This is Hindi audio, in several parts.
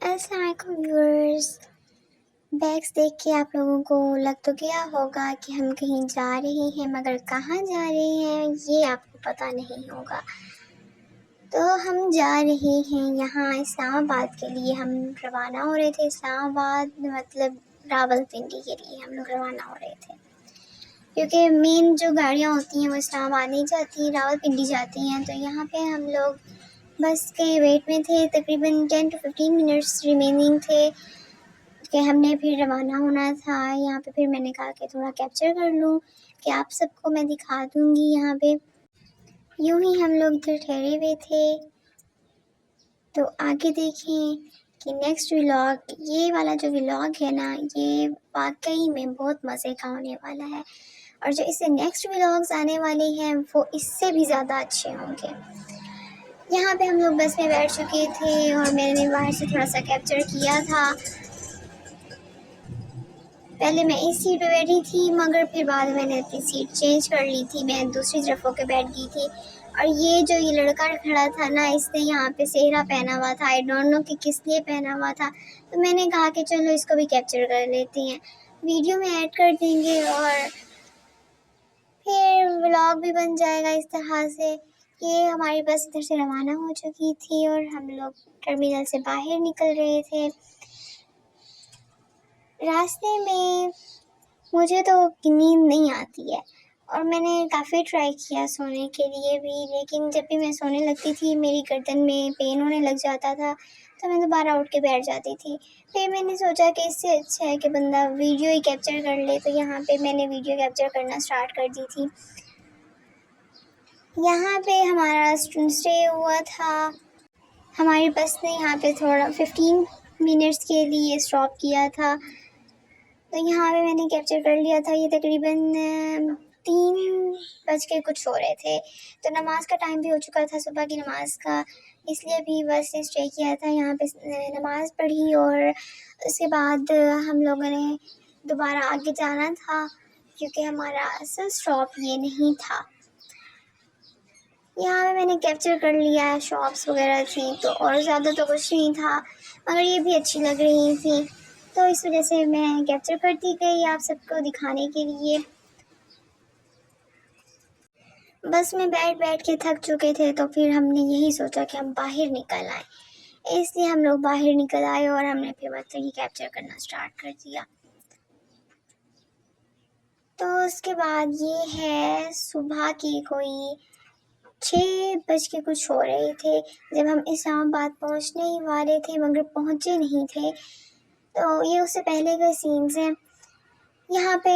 अस्सलाम वालेकुम व्यूअर्स। बैग्स देख के आप लोगों को लग तो गया होगा कि हम कहीं जा रहे हैं, मगर कहाँ जा रहे हैं ये आपको पता नहीं होगा। तो हम जा रहे हैं यहाँ इस्लामाबाद के लिए। हम रवाना हो रहे थे इस्लामाबाद, मतलब रावलपिंडी के लिए हम लोग रवाना हो रहे थे, क्योंकि मेन जो गाड़ियाँ होती हैं वो इस्लामाबाद नहीं जाती, रावलपिंडी जाती हैं। तो यहाँ पे हम लोग बस के वेट में थे, तकरीबन 10 to 15 मिनट्स रिमेनिंग थे कि हमने फिर रवाना होना था। यहाँ पे फिर मैंने कहा कि थोड़ा कैप्चर कर लूँ कि आप सबको मैं दिखा दूँगी। यहाँ पे यूं ही हम लोग इधर ठहरे हुए थे। तो आगे देखें कि नेक्स्ट व्लॉग, ये वाला जो व्लॉग है ना, ये वाकई में बहुत मज़े का होने वाला है, और जो इससे नेक्स्ट व्लॉग्स आने वाले हैं वो इससे भी ज़्यादा अच्छे होंगे। यहाँ पे हम लोग बस में बैठ चुके थे और मैंने बाहर से थोड़ा सा कैप्चर किया था। पहले मैं इस सीट पे बैठी थी, मगर फिर बाद में मैंने अपनी सीट चेंज कर ली थी, मैं दूसरी तरफ होकर बैठ गई थी। और ये लड़का खड़ा था ना, इसने यहाँ पे सेहरा पहना हुआ था, आई डोंट नो कि किस लिए पहना हुआ था। तो मैंने कहा कि चलो इसको भी कैप्चर कर लेते हैं, वीडियो में ऐड कर देंगे और फिर व्लॉग भी बन जाएगा इस तरह से। ये हमारी बस इधर से रवाना हो चुकी थी और हम लोग टर्मिनल से बाहर निकल रहे थे। रास्ते में मुझे तो नींद नहीं आती है और मैंने काफ़ी ट्राई किया सोने के लिए भी, लेकिन जब भी मैं सोने लगती थी मेरी गर्दन में पेन होने लग जाता था, तो मैं दोबारा उठ के बैठ जाती थी। फिर मैंने सोचा कि इससे अच्छा है कि बंदा वीडियो ही कैप्चर कर ले, तो यहाँ पे मैंने वीडियो कैप्चर करना स्टार्ट कर दी थी। यहाँ पे हमारा स्टे हुआ था। हमारी बस ने यहाँ पे थोड़ा 15 मिनट्स के लिए स्टॉप किया था, तो यहाँ पे मैंने कैप्चर कर लिया था। ये तकरीबन 3 बज के कुछ हो रहे थे, तो नमाज का टाइम भी हो चुका था, सुबह की नमाज का, इसलिए भी बस ने स्टे किया था। यहाँ पे नमाज पढ़ी और उसके बाद हम लोगों ने दोबारा आगे जाना था, क्योंकि हमारा असल स्टॉप ये नहीं था। यहाँ पे मैंने कैप्चर कर लिया है, शॉप्स वगैरह थी, तो और ज़्यादा तो कुछ नहीं था, मगर ये भी अच्छी लग रही थी, तो इस वजह से मैं कैप्चर करती गई आप सबको दिखाने के लिए। बस में बैठ बैठ के थक चुके थे, तो फिर हमने यही सोचा कि हम बाहर निकल आए, इसलिए हम लोग बाहर निकल आए और हमने फिर बस ही कैप्चर करना स्टार्ट कर दिया। तो उसके बाद ये है सुबह की कोई 6 बज के कुछ हो रहे थे जब हम इस्लामाबाद पहुंचने ही वाले थे, मगर पहुंचे नहीं थे। तो ये उससे पहले के सीन्स हैं। यहाँ पे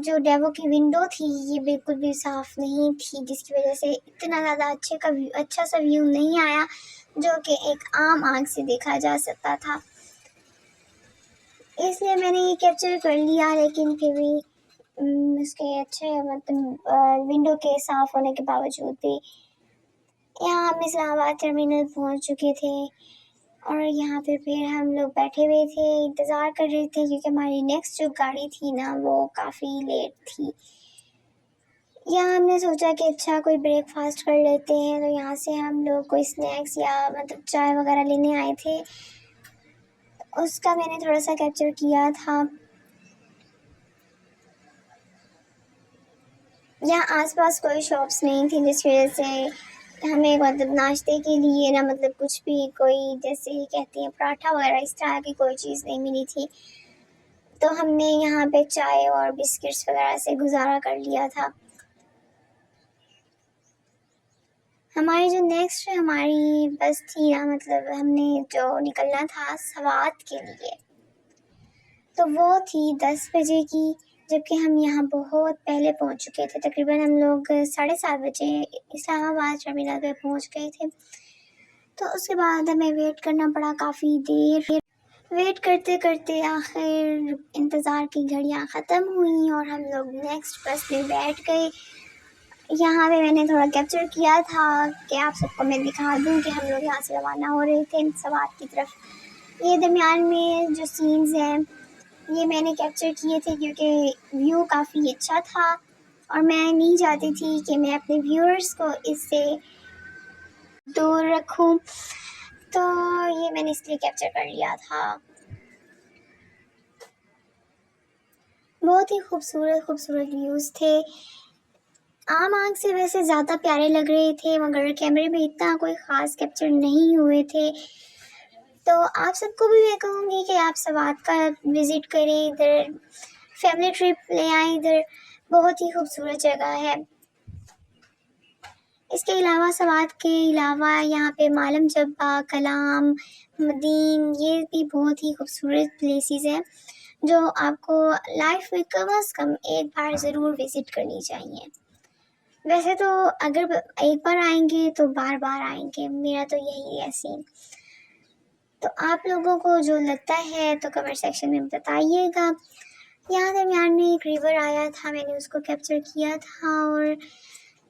जो डेवो की विंडो थी ये बिल्कुल भी साफ़ नहीं थी, जिसकी वजह से इतना ज़्यादा अच्छा सा व्यू नहीं आया, जो कि एक आम आँख से देखा जा सकता था। इसलिए मैंने ये कैप्चर कर लिया, लेकिन फिर भी उसके अच्छे मतलब विंडो के साफ़ होने के बावजूद भी यहाँ हम इस्लामाबाद टर्मिनल पहुँच चुके थे और यहाँ पे फिर हम लोग बैठे हुए थे, इंतज़ार कर रहे थे, क्योंकि हमारी नेक्स्ट जो गाड़ी थी ना वो काफ़ी लेट थी। यहाँ हमने सोचा कि अच्छा कोई ब्रेकफास्ट कर लेते हैं, तो यहाँ से हम लोग कोई स्नैक्स या मतलब चाय वगैरह लेने आए थे, उसका मैंने थोड़ा सा कैप्चर किया था। यहाँ आसपास कोई शॉप्स नहीं थी, जिसकी वजह से हमें मतलब नाश्ते के लिए ना मतलब कुछ भी कोई जैसे कहते हैं पराठा वगैरह इस तरह की कोई चीज़ नहीं मिली थी, तो हमने यहाँ पे चाय और बिस्किट्स वगैरह से गुजारा कर लिया था। हमारी जो नेक्स्ट हमारी बस थी ना, मतलब हमने जो निकलना था सवात के लिए, तो वो थी 10 बजे की, जबकि हम यहाँ बहुत पहले पहुँच चुके थे। तकरीबन हम लोग 7:30 बजे इस्लामाबाद टर्मिनल पे पहुँच गए थे। तो उसके बाद हमें वेट करना पड़ा काफ़ी देर। वेट करते करते आखिर इंतज़ार की घड़ियाँ ख़त्म हुई और हम लोग नेक्स्ट बस में बैठ गए। यहाँ पे मैंने थोड़ा कैप्चर किया था कि आप सबको मैं दिखा दूँ कि हम लोग यहाँ से रवाना हो रहे थे सवात की तरफ। ये दरमियान में जो सीन्स हैं ये मैंने कैप्चर किए थे, क्योंकि व्यू काफ़ी अच्छा था और मैं नहीं चाहती थी कि मैं अपने व्यूअर्स को इससे दूर रखूं। तो ये मैंने इसलिए कैप्चर कर लिया था। बहुत ही खूबसूरत खूबसूरत व्यूज़ थे। आम आँख से वैसे ज़्यादा प्यारे लग रहे थे, मगर कैमरे में इतना कोई ख़ास कैप्चर नहीं हुए थे। तो आप सबको भी मैं कहूँगी कि आप सवात का विज़िट करें, इधर फैमिली ट्रिप ले आएँ, इधर बहुत ही खूबसूरत जगह है। इसके अलावा सवात के अलावा यहाँ पे मालम जब्बा, कलाम, मदीन, ये भी बहुत ही खूबसूरत प्लेसेस हैं जो आपको लाइफ में कम से कम एक बार ज़रूर विज़िट करनी चाहिए। वैसे तो अगर एक बार आएंगे तो बार बार आएंगे, मेरा तो यही है सीन। तो आप लोगों को जो लगता है तो कमेंट सेक्शन में बताइएगा। यहाँ दरमियान में एक रिवर आया था, मैंने उसको कैप्चर किया था। और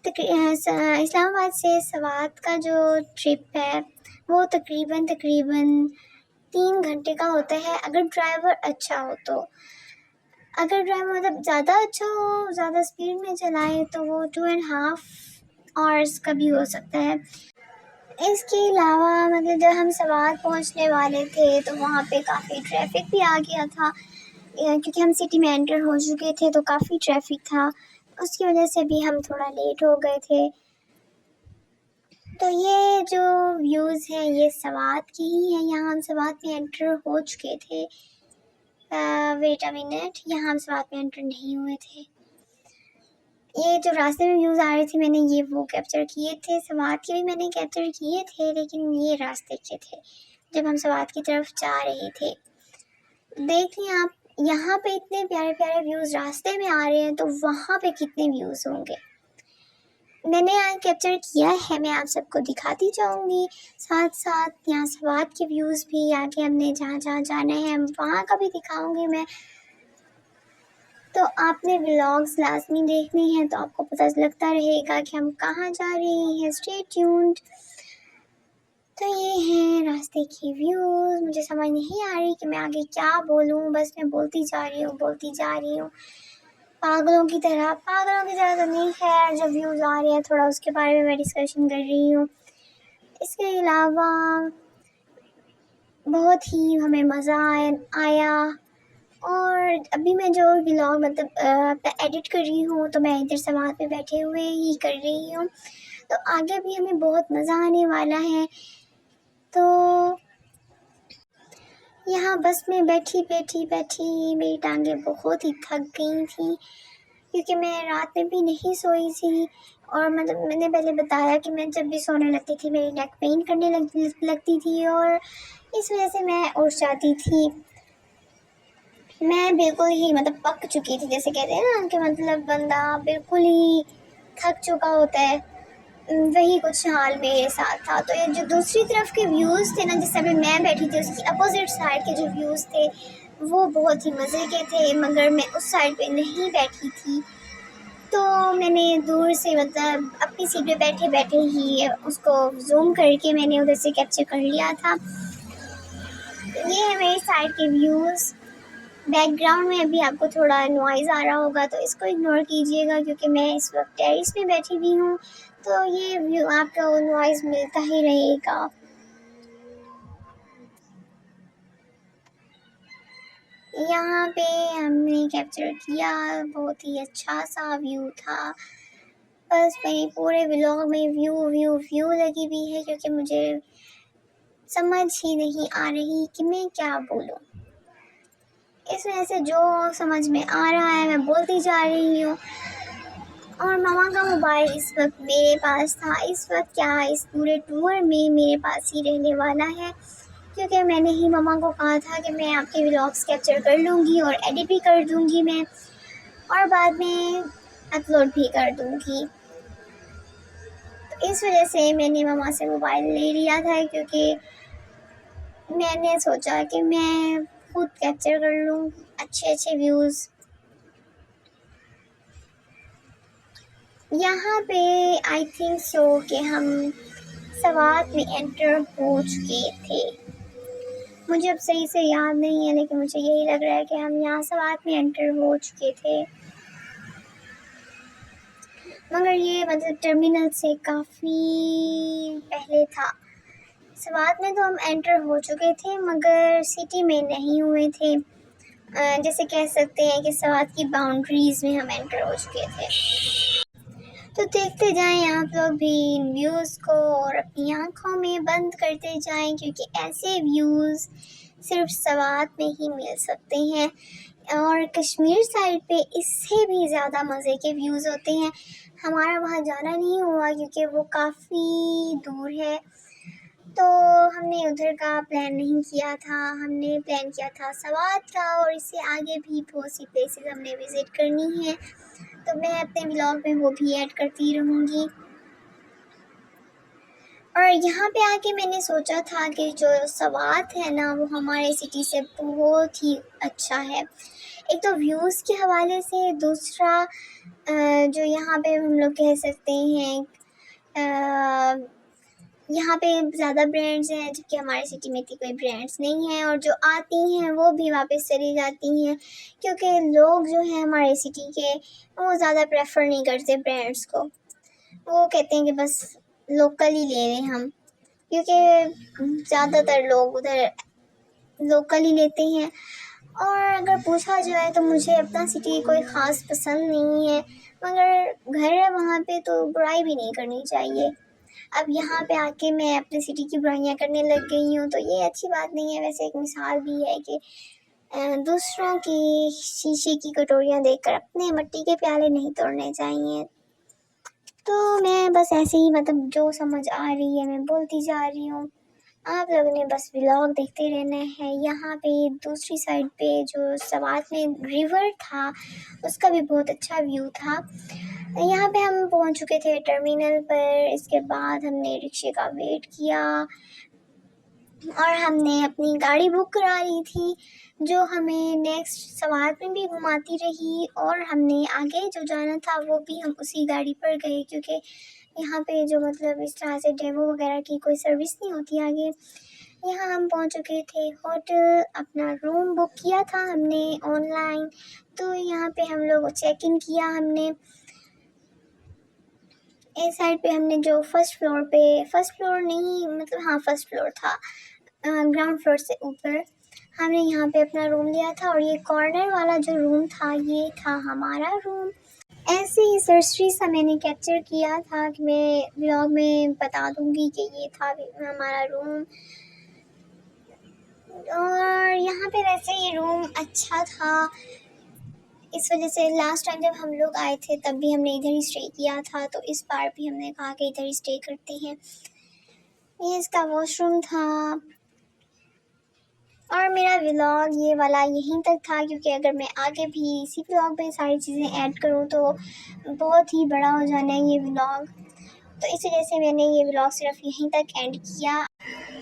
इस्लामाबाद से सवात का जो ट्रिप है वो तकरीबन 3 घंटे का होता है, अगर ड्राइवर अच्छा हो तो। अगर ड्राइवर मतलब ज़्यादा अच्छा हो, ज़्यादा स्पीड में चलाए तो वो 2.5 आवर्स का भी हो सकता है। इसके अलावा मतलब जब हम सवात पहुंचने वाले थे तो वहाँ पे काफ़ी ट्रैफिक भी आ गया था, क्योंकि हम सिटी में एंटर हो चुके थे तो काफ़ी ट्रैफिक था, उसकी वजह से भी हम थोड़ा लेट हो गए थे। तो ये जो व्यूज़ हैं ये सवात के ही हैं। यहाँ हम सवात में एंटर हो चुके थे। वेट अ मिनट, यहाँ हम सवात में एंटर नहीं हुए थे। ये जो रास्ते में व्यूज़ आ रहे थे मैंने ये वो कैप्चर किए थे। सवात के भी मैंने कैप्चर किए थे, लेकिन ये रास्ते के थे जब हम सवात की तरफ जा रहे थे। देखिए आप, यहाँ पे इतने प्यारे प्यारे व्यूज़ रास्ते में आ रहे हैं तो वहाँ पे कितने व्यूज़ होंगे। मैंने यहाँ कैप्चर किया है, मैं आप सबको दिखाती जाऊँगी। साथ साथ यहाँ सवात के व्यूज़ भी आगे हमने जहाँ जहाँ जाना है वहाँ का भी दिखाऊँगी मैं। तो आपने व्लॉग्स लाजमी देखने हैं तो आपको पता लगता रहेगा कि हम कहाँ जा रहे हैं। Stay tuned. तो ये हैं रास्ते के व्यूज़। मुझे समझ नहीं आ रही कि मैं आगे क्या बोलूँ, बस मैं बोलती जा रही हूँ पागलों की तरह तो नहीं। खैर जो व्यूज़ आ रहे हैं थोड़ा उसके बारे में मैं डिस्कशन कर रही हूँ। इसके अलावा बहुत ही हमें मज़ा आया। और अभी मैं जो व्लॉग मतलब एडिट कर रही हूँ तो मैं इधर समाज में बैठे हुए ही कर रही हूँ, तो आगे भी हमें बहुत मज़ा आने वाला है। तो यहाँ बस में बैठी मेरी टांगें बहुत ही थक गई थी, क्योंकि मैं रात में भी नहीं सोई थी। और मतलब मैंने पहले बताया कि मैं जब भी सोने लगती थी मेरी नेक पेन करने लगती थी, और इस वजह से मैं उठ जाती थी। मैं बिल्कुल ही मतलब पक चुकी थी, जैसे कहते हैं ना कि मतलब बंदा बिल्कुल ही थक चुका होता है, वही कुछ हाल मेरे साथ था। तो ये जो दूसरी तरफ के व्यूज़ थे ना, जिस समय मैं बैठी थी उसकी अपोजिट साइड के जो व्यूज़ थे वो बहुत ही मज़े के थे, मगर मैं उस साइड पे नहीं बैठी थी। तो मैंने दूर से मतलब अपनी सीट पे बैठे बैठे ही उसको जूम करके मैंने उधर से कैप्चर कर लिया था। ये है मेरी साइड के व्यूज़। बैकग्राउंड में अभी आपको थोड़ा नॉइज़ आ रहा होगा तो इसको इग्नोर कीजिएगा, क्योंकि मैं इस वक्त टेरेस में बैठी हुई हूँ, तो ये व्यू आपको नॉइज़ मिलता ही रहेगा। यहाँ पे हमने कैप्चर किया, बहुत ही अच्छा सा व्यू था। बस मेरी पूरे व्लॉग में व्यू लगी हुई है, क्योंकि मुझे समझ ही नहीं आ रही कि मैं क्या बोलूँ। इस वजह से जो समझ में आ रहा है मैं बोलती जा रही हूँ। और मामा का मोबाइल इस वक्त मेरे पास था। इस वक्त क्या, इस पूरे टूर में मेरे पास ही रहने वाला है, क्योंकि मैंने ही मामा को कहा था कि मैं आपके व्लॉग्स कैप्चर कर लूँगी और एडिट भी कर दूँगी मैं, और बाद में अपलोड भी कर दूँगी। तो इस वजह से मैंने मामा से मोबाइल ले लिया था, क्योंकि मैंने सोचा कि मैं खुद कैप्चर कर लूँ अच्छे व्यूज़। यहाँ पे आई थिंक सो कि हम सवात में एंटर हो चुके थे। मुझे अब सही से याद नहीं है, लेकिन मुझे यही लग रहा है कि हम यहाँ सवात में एंटर हो चुके थे, मगर ये मतलब टर्मिनल से काफ़ी पहले था। सवात में तो हम एंटर हो चुके थे मगर सिटी में नहीं हुए थे। जैसे कह सकते हैं कि सवात की बाउंड्रीज़ में हम एंटर हो चुके थे। तो देखते जाएं आप लोग भी इन व्यूज़ को और अपनी आँखों में बंद करते जाएं, क्योंकि ऐसे व्यूज़ सिर्फ सवात में ही मिल सकते हैं। और कश्मीर साइड पे इससे भी ज़्यादा मज़े के व्यूज़ होते हैं। हमारा वहाँ जाना नहीं हुआ क्योंकि वो काफ़ी दूर है, तो हमने उधर का प्लान नहीं किया था। हमने प्लान किया था सवात का, और इससे आगे भी बहुत सी प्लेसेस हमने विज़िट करनी है, तो मैं अपने व्लॉग में वो भी ऐड करती रहूँगी। और यहाँ पे आके मैंने सोचा था कि जो सवात है ना वो हमारे सिटी से बहुत ही अच्छा है। एक तो व्यूज़ के हवाले से, दूसरा जो यहाँ पे हम लोग कह सकते हैं यहाँ पे ज़्यादा ब्रांड्स हैं, जबकि हमारे सिटी में इतनी कोई ब्रांड्स नहीं हैं, और जो आती हैं वो भी वापस चली जाती हैं, क्योंकि लोग जो हैं हमारे सिटी के वो ज़्यादा प्रेफर नहीं करते ब्रांड्स को। वो कहते हैं कि बस लोकल ही ले लें हम, क्योंकि ज़्यादातर लोग उधर लोकल ही लेते हैं। और अगर पूछा जाए तो मुझे अपना सिटी कोई ख़ास पसंद नहीं है, मगर घर है वहाँ पे तो बुराई भी नहीं करनी चाहिए। अब यहाँ पे आके मैं अपनी सिटी की बुराइयाँ करने लग गई हूँ, तो ये अच्छी बात नहीं है। वैसे एक मिसाल भी है कि दूसरों की शीशे की कटोरियाँ देखकर अपने मिट्टी के प्याले नहीं तोड़ने चाहिए। तो मैं बस ऐसे ही मतलब जो समझ आ रही है मैं बोलती जा रही हूँ। आप लोगों ने बस व्लॉग देखते रहना है। यहाँ पे दूसरी साइड पे जो सवात में रिवर था उसका भी बहुत अच्छा व्यू था। यहाँ पे हम पहुँच चुके थे टर्मिनल पर। इसके बाद हमने रिक्शे का वेट किया और हमने अपनी गाड़ी बुक करा ली थी, जो हमें नेक्स्ट सवात में भी घुमाती रही। और हमने आगे जो जाना था वो भी हम उसी गाड़ी पर गए, क्योंकि यहाँ पे जो मतलब इस तरह से डेमो वगैरह की कोई सर्विस नहीं होती आगे। यहाँ हम पहुँच चुके थे होटल, अपना रूम बुक किया था हमने ऑनलाइन। तो यहाँ पे हम लोग चेक इन किया हमने। इस साइड पे हमने जो फर्स्ट फ्लोर नहीं मतलब हाँ फर्स्ट फ्लोर था, ग्राउंड फ्लोर से ऊपर हमने यहाँ पे अपना रूम लिया था। और ये कॉर्नर वाला जो रूम था ये था हमारा रूम। ऐसे ही सरसरी सा मैंने कैप्चर किया था कि मैं व्लॉग में बता दूंगी कि ये था हमारा रूम। और यहाँ पे वैसे ये रूम अच्छा था, इस वजह से लास्ट टाइम जब हम लोग आए थे तब भी हमने इधर ही स्टे किया था, तो इस बार भी हमने कहा कि इधर ही स्टे करते हैं। ये इसका वॉशरूम था। और मेरा व्लॉग ये वाला यहीं तक था, क्योंकि अगर मैं आगे भी इसी व्लॉग में सारी चीज़ें ऐड करूँ तो बहुत ही बड़ा हो जाना है ये व्लॉग। तो इस वजह से मैंने ये व्लॉग सिर्फ यहीं तक एंड किया।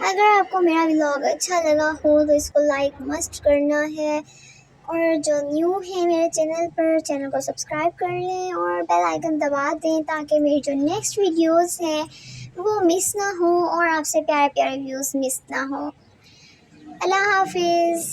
अगर आपको मेरा व्लॉग अच्छा लगा हो तो इसको लाइक मस्ट करना है, और जो न्यू है मेरे चैनल पर चैनल को सब्सक्राइब कर लें और बेल आइकन दबा दें, ताकि मेरी जो नेक्स्ट वीडियोस हैं वो मिस ना हो और आपसे प्यारे प्यारे व्यूज़ मिस ना हो। अल्लाह हाफिज़।